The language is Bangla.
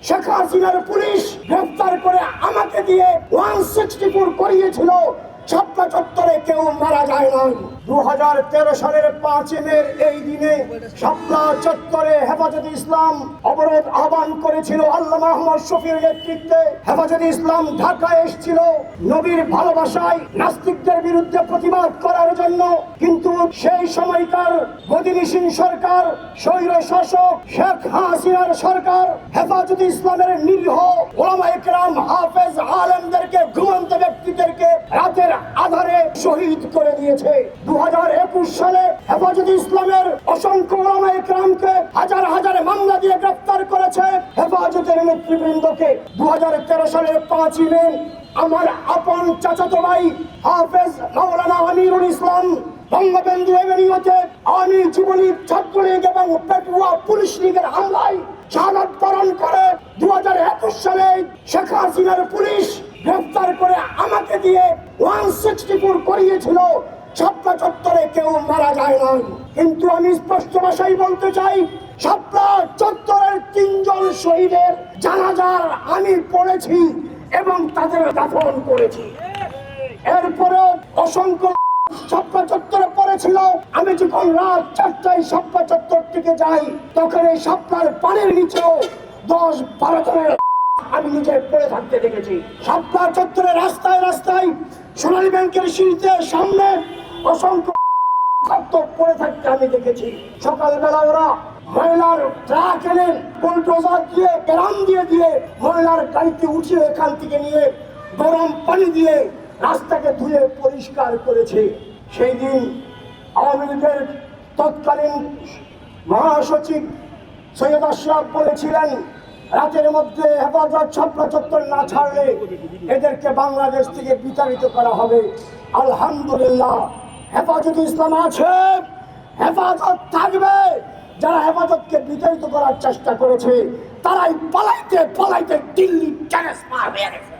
শেখ হাসিনার পুলিশ গ্রেফতার করে আমাকে দিয়ে 164 করিয়েছিল। শাপলা চত্বরে কেউ মারা যায় নাই। 2013 সালের 5 মের এই দিনে শাপলা চত্বরে হেফাজতে ইসলাম অবরোধ আহ্বান করেছিল আল্লামা আহমদ শফির নেতৃত্বে। হেফাজতে ইসলাম ঢাকায় এসেছিল নবীর ভালোবাসায় নাস্তিকদের বিরুদ্ধে প্রতিবাদ করার জন্য, কিন্তু সেই সময়কার গদিনিসীন সরকার, স্বৈর শাসক শেখ হাসিনার সরকার হেফাজতে ইসলামের নিরীহ ওলামায়ে কেরাম, হাফেজ, আলেমদেরকে, ঘুমন্ত ব্যক্তিদেরকে রাতের আধারে শহীদ করে দিয়েছে। 2021 সালে হেফাজতে ইসলামের অসংখ্য ওলামায়ে কেরামকে হাজার হাজার মামলা দিয়ে গ্রেফতার করেছে হেফাজতের নেতৃবৃন্দকে। 2013 সালের 5 মে আমার আপন চাচাতো ভাই হাফেজ মাওলানা আমিরুল ইসলাম বঙ্গবন্ধু এভিনিউতে আওয়ামী যুবলীগ, ছাত্রলীগ এবং পেটুয়া পুলিশ লীগের হামলায় শাহাদাত বরণ করে। 2021 সালে শেখ হাসিনার পুলিশ গ্রেফতার করে আমাকে দিয়ে 164 করিয়েছিল। শাপলা চত্বরে কেউ মারা যায় নাই, কিন্তু আমি স্পষ্ট ভাষায় বলতে চাই, শাপলা চত্বরের 3 জন শহীদের জানাজার আমি পড়েছি এবং তাদের দাফন করেছি। এরপরেও অসংখ্য শাপলা চত্বরে পড়েছিল। আমি যখন রাত 4টায় শাপলা চত্বর থেকে যাই, তখন এই শাপলার পানির নিচেও 10-12 জনের আমি নিজে পড়ে থাকতে দেখেছি। শাপলা চত্বরে রাস্তায় রাস্তায় সোনালী ব্যাংকের সিঁড়িতে সামনে অসংখ্য পড়ে থাকতে আমি দেখেছি। সকালবেলা ওরা ময়লার ট্রাক এনে বুলডোজার দিয়ে গ্রাম দিয়ে ময়লার গাড়িতে উঠিয়ে এখান থেকে নিয়ে গরম পানি দিয়ে রাস্তাকে ধুয়ে পরিষ্কার করেছে। সেই দিন আওয়ামী লীগের তৎকালীন মহাসচিব সৈয়দ আশরাফ বলেছিলেন, রাতের মধ্যে হেফাজত শাপলা চত্বর না ছাড়লে এদেরকে বাংলাদেশ থেকে বিতাড়িত করা হবে। আলহামদুলিল্লাহ, হেফাজতে ইসলাম আছে, হেফাজত থাকবে। যারা হেফাজতকে বিতাড়িত করার চেষ্টা করেছে তারাই পালাইতে পালাইতে দিল্লি ট্রান্সফার হয়ে গেছে।